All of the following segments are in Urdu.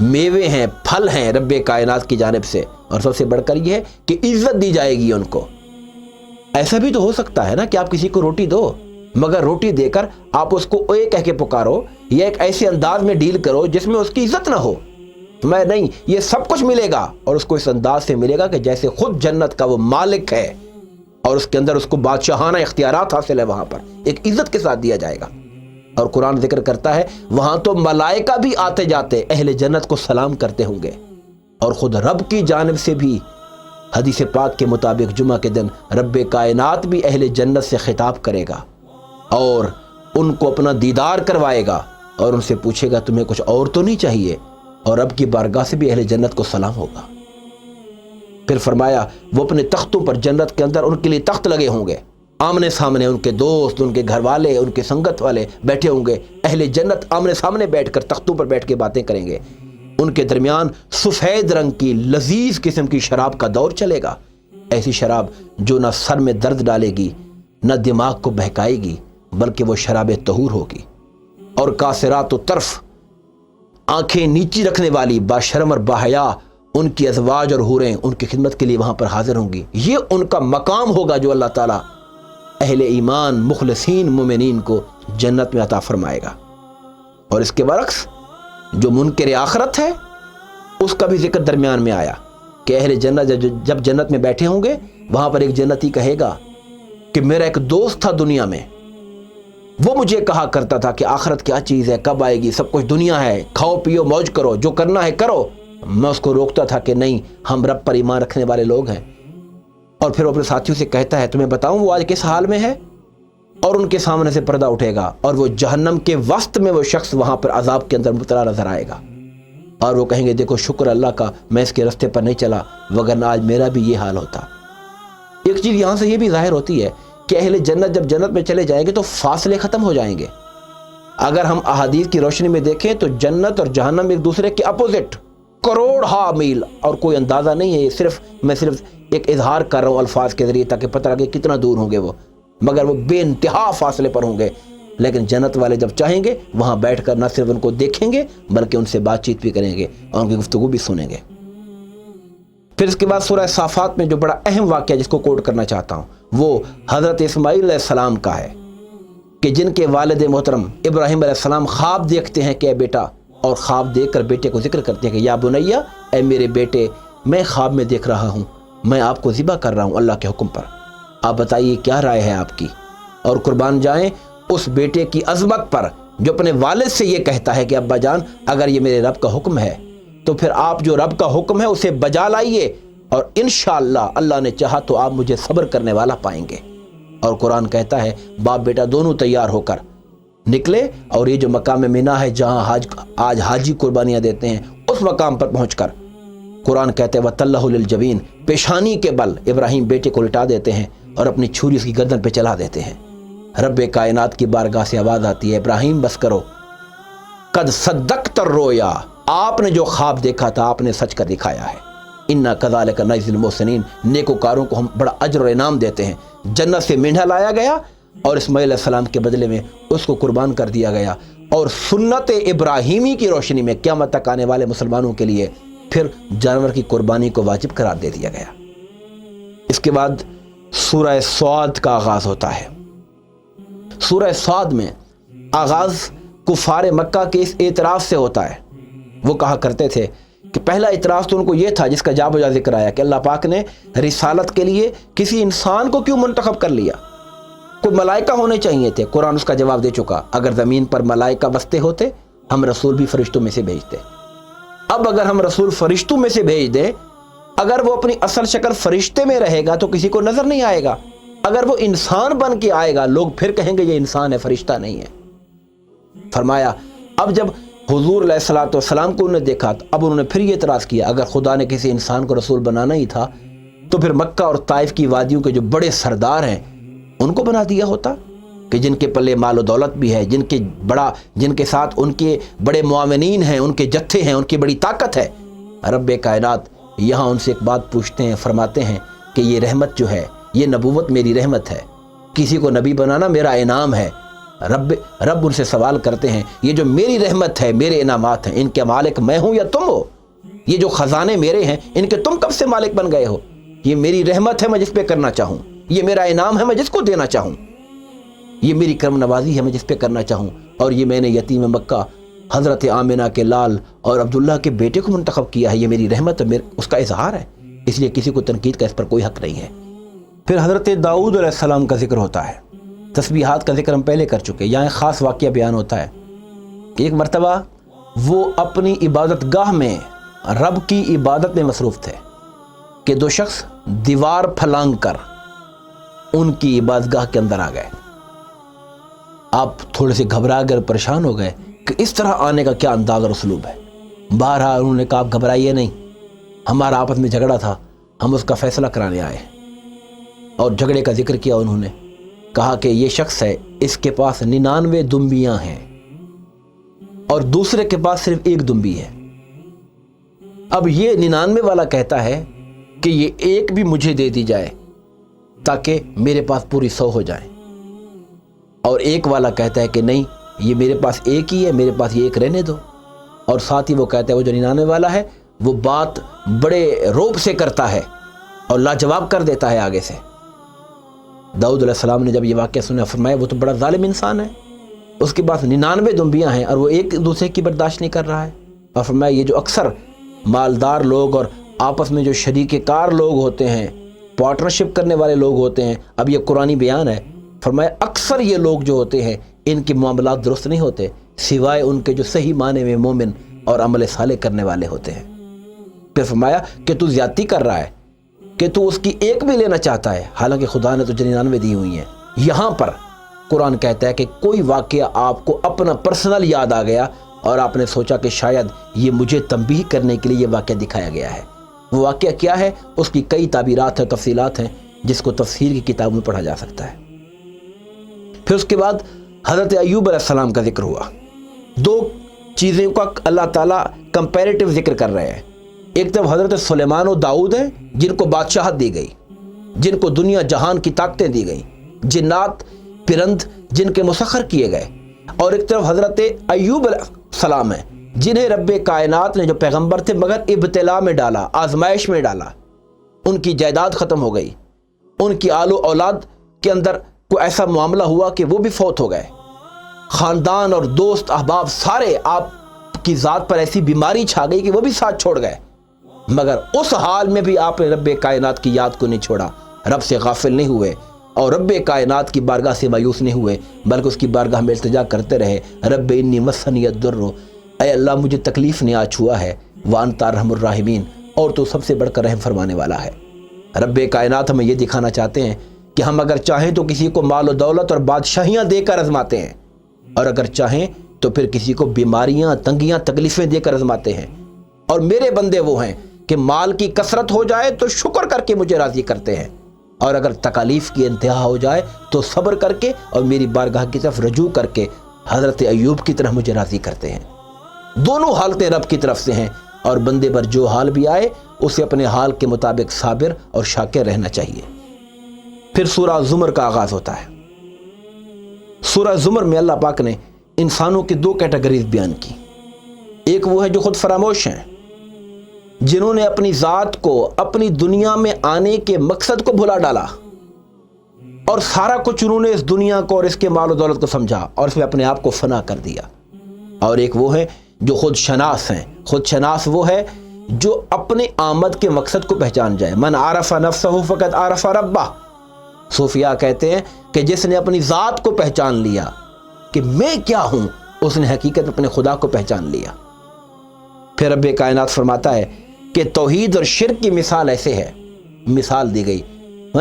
میوے ہیں، پھل ہیں رب کائنات کی جانب سے، اور سب سے بڑھ کر یہ ہے کہ عزت دی جائے گی ان کو۔ ایسا بھی تو ہو سکتا ہے نا کہ آپ کسی کو روٹی دو، مگر روٹی دے کر آپ اس کو اے کہہ کے پکارو یا ایک ایسے انداز میں ڈیل کرو جس میں اس کی عزت نہ ہو۔ میں نہیں، یہ سب کچھ ملے گا اور اس کو اس انداز سے ملے گا کہ جیسے خود جنت کا وہ مالک ہے اور اس کے اندر اس کو بادشاہانہ اختیارات حاصل ہے، وہاں پر ایک عزت کے ساتھ دیا جائے گا۔ اور قرآن ذکر کرتا ہے وہاں تو ملائکہ بھی آتے جاتے اہل جنت کو سلام کرتے ہوں گے، اور خود رب کی جانب سے بھی حدیث پاک کے مطابق جمعہ کے دن رب کائنات بھی اہل جنت سے خطاب کرے گا اور ان کو اپنا دیدار کروائے گا اور ان سے پوچھے گا تمہیں کچھ اور تو نہیں چاہیے، اور رب کی بارگاہ سے بھی اہل جنت کو سلام ہوگا۔ پھر فرمایا وہ اپنے تختوں پر جنت کے اندر ان کے لیے تخت لگے ہوں گے، آمنے سامنے ان کے دوست، ان کے گھر والے، ان کے سنگت والے بیٹھے ہوں گے۔ اہل جنت آمنے سامنے بیٹھ کر تختوں پر بیٹھ کے باتیں کریں گے۔ ان کے درمیان سفید رنگ کی لذیذ قسم کی شراب کا دور چلے گا، ایسی شراب جو نہ سر میں درد ڈالے گی نہ دماغ کو بہکائے گی، بلکہ وہ شراب طہور ہوگی۔ اور کاسرات و طرف، آنکھیں نیچی رکھنے والی باشرم اور باحیا ان کی ازواج اور حوریں ان کی خدمت کے لیے وہاں پر حاضر ہوں گی۔ یہ ان کا مقام ہوگا جو اللہ تعالیٰ اہل ایمان مخلصین مومنین کو جنت میں عطا فرمائے گا۔ اور اس کے برعکس جو منکر آخرت ہے اس کا بھی ذکر درمیان میں آیا کہ اہل جنت جب جنت میں بیٹھے ہوں گے، وہاں پر ایک جنتی کہے گا کہ میرا ایک دوست تھا دنیا میں، وہ مجھے کہا کرتا تھا کہ آخرت کیا چیز ہے، کب آئے گی، سب کچھ دنیا ہے، کھاؤ پیو موج کرو، جو کرنا ہے کرو۔ میں اس کو روکتا تھا کہ نہیں، ہم رب پر ایمان رکھنے والے لوگ ہیں۔ اور پھر وہ اپنے ساتھیوں سے کہتا ہے تمہیں بتاؤں وہ آج کس حال میں ہے، اور ان کے سامنے سے پردہ اٹھے گا اور وہ جہنم کے وسط میں وہ شخص وہاں پر عذاب کے اندر مبتلا نظر آئے گا، اور وہ کہیں گے دیکھو شکر اللہ کا میں اس کے راستے پر نہیں چلا، وگرنہ آج میرا بھی یہ حال ہوتا۔ ایک چیز یہاں سے یہ بھی ظاہر ہوتی ہے کہ اہل جنت جب جنت میں چلے جائیں گے تو فاصلے ختم ہو جائیں گے۔ اگر ہم احادیث کی روشنی میں دیکھیں تو جنت اور جہنم ایک دوسرے کے اپوزٹ کروڑ میل، اور کوئی اندازہ نہیں ہے، میں صرف ایک اظہار کر رہا ہوں الفاظ کے ذریعے تاکہ پتہ لگے کتنا دور ہوں گے وہ، مگر وہ بے انتہا فاصلے پر ہوں گے۔ لیکن جنت والے جب چاہیں گے وہاں بیٹھ کر نہ صرف ان کو دیکھیں گے بلکہ ان سے بات چیت بھی کریں گے اور ان کی گفتگو بھی سنیں گے۔ پھر اس کے بعد سورہ صافات میں جو بڑا اہم واقعہ جس کو کوٹ کرنا چاہتا ہوں وہ حضرت اسماعیل علیہ السلام کا ہے کہ جن کے والد محترم ابراہیم علیہ السلام خواب دیکھتے ہیں کہ اے بیٹا، اور خواب دیکھ کر بیٹے کو ذکر کرتے ہیں کہ یا بنیا، اے میرے بیٹے، میں خواب میں دیکھ رہا ہوں میں آپ کو ذبح کر رہا ہوں اللہ کے حکم پر، آپ بتائیے کیا رائے ہے آپ کی؟ اور قربان جائیں اس بیٹے کی عظمت پر جو اپنے والد سے یہ کہتا ہے کہ ابا جان اگر یہ میرے رب کا حکم ہے تو پھر آپ جو رب کا حکم ہے اسے بجا لائیے، اور انشاءاللہ اللہ نے چاہا تو آپ مجھے صبر کرنے والا پائیں گے۔ اور قرآن کہتا ہے باپ بیٹا دونوں تیار ہو کر نکلے، اور یہ جو مقام مینا ہے جہاں آج حاجی قربانیاں دیتے ہیں، اس مقام پر پہنچ کر قرآن کہتے ہیں وَتَلَّهُ لِلْجَبِينِ، پیشانی کے بل ابراہیم بیٹے کو لٹا دیتے ہیں اور اپنی چھری اس کی گردن پہ چلا دیتے ہیں۔ رب کائنات کی بارگاہ سے آواز آتی ہے ابراہیم بس کرو، قد صدقت الرؤیا، آپ نے جو خواب دیکھا تھا آپ نے سچ کر دکھایا ہے۔ اِنَّا كَذَلِكَ نَجْزِي الْمُحْسِنِينَ، نیکوکاروں کو ہم بڑا اجر و انعام دیتے ہیں۔ جنت سے مینڈھا لایا گیا اور اسماعیل علیہ السلام کے بدلے میں اس کو قربان کر دیا گیا، اور سنت ابراہیمی کی روشنی میں قیامت تک آنے والے مسلمانوں کے لیے پھر جانور کی قربانی کو واجب قرار دے دیا گیا۔ اس کے بعد سورہ صاد کا آغاز ہوتا ہے۔ سورہ صاد میں آغاز کفار مکہ کے اس اعتراض سے ہوتا ہے۔ وہ کہا کرتے تھے کہ پہلا اعتراض تو ان کو یہ تھا جس کا جا بجا ذکر آیا کہ اللہ پاک نے رسالت کے لیے کسی انسان کو کیوں منتخب کر لیا، کوئی ملائکہ ہونے چاہیے تھے۔ قرآن اس کا جواب دے چکا، اگر زمین پر ملائکہ بستے ہوتے ہم رسول بھی فرشتوں میں سے بھیجتے۔ اب اگر ہم رسول فرشتوں میں سے بھیج دیں، اگر وہ اپنی اصل شکل فرشتے میں رہے گا تو کسی کو نظر نہیں آئے گا، اگر وہ انسان بن کے آئے گا لوگ پھر کہیں گے یہ انسان ہے فرشتہ نہیں ہے۔ فرمایا اب جب حضور علیہ الصلوۃ والسلام کو انہوں نے دیکھا اب انہوں نے پھر یہ اعتراض کیا اگر خدا نے کسی انسان کو رسول بنانا ہی تھا تو پھر مکہ اور طائف کی وادیوں کے جو بڑے سردار ہیں ان کو بنا دیا ہوتا، کہ جن کے پلے مال و دولت بھی ہے، جن کے ساتھ ان کے بڑے معاونین ہیں، ان کے جتھے ہیں، ان کی بڑی طاقت ہے۔ رب کائنات یہاں ان سے ایک بات پوچھتے ہیں، فرماتے ہیں کہ یہ رحمت جو ہے، یہ نبوت میری رحمت ہے، کسی کو نبی بنانا میرا انعام ہے، رب ان سے سوال کرتے ہیں یہ جو میری رحمت ہے، میرے انعامات ہیں، ان کے مالک میں ہوں یا تم ہو؟ یہ جو خزانے میرے ہیں ان کے تم کب سے مالک بن گئے ہو؟ یہ میری رحمت ہے میں جس پہ کرنا چاہوں، یہ میرا انعام ہے میں جس کو دینا چاہوں، یہ میری کرم نوازی ہے میں جس پہ کرنا چاہوں، اور یہ میں نے یتیم مکہ حضرت آمنہ کے لال اور عبداللہ کے بیٹے کو منتخب کیا ہے، یہ میری رحمت ہے، اس کا اظہار ہے، اس لیے کسی کو تنقید کا اس پر کوئی حق نہیں ہے۔ پھر حضرت داؤد علیہ السلام کا ذکر ہوتا ہے، تسبیحات کا ذکر ہم پہلے کر چکے، یہاں ایک خاص واقعہ بیان ہوتا ہے کہ ایک مرتبہ وہ اپنی عبادت گاہ میں رب کی عبادت میں مصروف تھے کہ دو شخص دیوار پھلانگ کر ان کی عبادت گاہ کے اندر آ گئے۔ آپ تھوڑے سے گھبرا کر پریشان ہو گئے کہ اس طرح آنے کا کیا انداز اور اسلوب ہے۔ بہرحال انہوں نے کہا آپ گھبرائیے نہیں، ہمارا آپس میں جھگڑا تھا، ہم اس کا فیصلہ کرانے آئے، اور جھگڑے کا ذکر کیا۔ انہوں نے کہا کہ یہ شخص ہے، اس کے پاس 99 دمبیاں ہیں اور دوسرے کے پاس صرف ایک دمبی ہے۔ اب یہ 99 والا کہتا ہے کہ یہ ایک بھی مجھے دے دی جائے تاکہ میرے پاس پوری 100 ہو جائیں، اور ایک والا کہتا ہے کہ نہیں، یہ میرے پاس ایک ہی ہے، میرے پاس یہ ایک رہنے دو، اور ساتھ ہی وہ کہتا ہے وہ جو 99 والا ہے وہ بات بڑے روب سے کرتا ہے اور لاجواب کر دیتا ہے آگے سے۔ داؤد علیہ السلام نے جب یہ واقعہ سنا فرمایا وہ تو بڑا ظالم انسان ہے، اس کے پاس 99 دمبیاں ہیں اور وہ ایک دوسرے کی برداشت نہیں کر رہا ہے۔ اور فرمایا یہ جو اکثر مالدار لوگ اور آپس میں جو شریک کار لوگ ہوتے ہیں، پارٹنرشپ کرنے والے لوگ ہوتے ہیں، اب یہ قرآنی بیان ہے، فرمایا اکثر یہ لوگ جو ہوتے ہیں ان کے معاملات درست نہیں ہوتے سوائے ان کے جو صحیح معنی میں مومن اور عمل صالح کرنے والے ہوتے ہیں۔ پھر فرمایا کہ تو زیادتی کر رہا ہے کہ تو اس کی ایک بھی لینا چاہتا ہے، حالانکہ خدا نے تو 99 دی ہوئی ہیں۔ یہاں پر قرآن کہتا ہے کہ کوئی واقعہ آپ کو اپنا پرسنل یاد آ گیا اور آپ نے سوچا کہ شاید یہ مجھے تنبیہ کرنے کے لیے یہ واقعہ دکھایا گیا ہے۔ وہ واقعہ کیا ہے؟ اس کی کئی تعبیرات ہیں، تفصیلات ہیں، جس کو تفسیر کی کتابوں میں پڑھا جا سکتا ہے۔ پھر اس کے بعد حضرت ایوب علیہ السلام کا ذکر ہوا۔ دو چیزوں کا اللہ تعالیٰ کمپیریٹیو ذکر کر رہے ہیں۔ ایک طرف حضرت سلیمان و داؤد ہیں جن کو بادشاہت دی گئی، جن کو دنیا جہان کی طاقتیں دی گئیں، جنات پرند جن کے مسخر کیے گئے، اور ایک طرف حضرت ایوب علیہ السلام ہیں جنہیں رب کائنات نے جو پیغمبر تھے مگر ابتلا میں ڈالا، آزمائش میں ڈالا، ان کی جائیداد ختم ہو گئی، ان کی آل و اولاد کے اندر کوئی ایسا معاملہ ہوا کہ وہ بھی فوت ہو گئے، خاندان اور دوست احباب سارے آپ کی ذات پر ایسی بیماری چھا گئی کہ وہ بھی ساتھ چھوڑ گئے، مگر اس حال میں بھی آپ نے رب کائنات کی یاد کو نہیں چھوڑا، رب سے غافل نہیں ہوئے اور رب کائنات کی بارگاہ سے مایوس نہیں ہوئے، بلکہ اس کی بارگاہ میں التجا کرتے رہے، رب انی مسنی الضر، اے اللہ مجھے تکلیف نے آ چھوا ہے، وانت ارحم الراحمین، اور تو سب سے بڑھ کر رحم فرمانے والا ہے۔ رب کائنات ہمیں یہ دکھانا چاہتے ہیں کہ ہم اگر چاہیں تو کسی کو مال و دولت اور بادشاہیاں دے کر آزماتے ہیں، اور اگر چاہیں تو پھر کسی کو بیماریاں، تنگیاں، تکلیفیں دے کر آزماتے ہیں، اور میرے بندے وہ ہیں کہ مال کی کثرت ہو جائے تو شکر کر کے مجھے راضی کرتے ہیں، اور اگر تکالیف کی انتہا ہو جائے تو صبر کر کے اور میری بارگاہ کی طرف رجوع کر کے حضرت ایوب کی طرح مجھے راضی کرتے ہیں۔ دونوں حالتیں رب کی طرف سے ہیں، اور بندے پر جو حال بھی آئے اسے اپنے حال کے مطابق صابر اور شاکر رہنا چاہیے۔ پھر سورہ زمر کا آغاز ہوتا ہے۔ سورہ زمر میں اللہ پاک نے انسانوں کی دو کیٹیگریز بیان کی۔ ایک وہ ہے جو خود فراموش ہیں، جنہوں نے اپنی ذات کو، اپنی دنیا میں آنے کے مقصد کو بھلا ڈالا، اور سارا کچھ انہوں نے اس دنیا کو اور اس کے مال و دولت کو سمجھا اور اس میں اپنے آپ کو فنا کر دیا۔ اور ایک وہ ہے جو خود شناس ہیں۔ خود شناس وہ ہے جو اپنے آمد کے مقصد کو پہچان جائے۔ من عرف نفسہ فقد عرف ربہ، صوفیاء کہتے ہیں کہ جس نے اپنی ذات کو پہچان لیا کہ میں کیا ہوں، اس نے حقیقت اپنے خدا کو پہچان لیا۔ پھر رب کائنات فرماتا ہے کہ توحید اور شرک کی مثال ایسے ہے، مثال دی گئی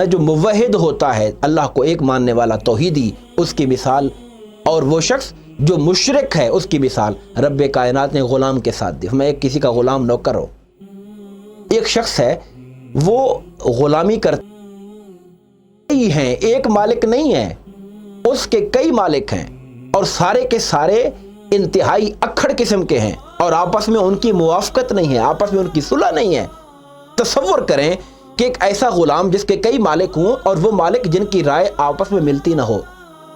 جو موحد ہوتا ہے، اللہ کو ایک ماننے والا توحیدی، اس کی مثال، اور وہ شخص جو مشرک ہے اس کی مثال رب کائنات نے غلام کے ساتھ دی۔ میں ایک کسی کا غلام نوکر ہو، ایک شخص ہے وہ غلامی کرتے ہیں، ایک مالک نہیں ہے، اس کے کئی مالک ہیں، اور سارے کے سارے انتہائی اکھڑ قسم کے ہیں، اور آپس میں ان کی موافقت نہیں ہے، آپس میں ان کی صلح نہیں ہے۔ تصور کریں کہ ایک ایسا غلام جس کے کئی مالک ہوں اور وہ مالک جن کی رائے آپس میں ملتی نہ ہو،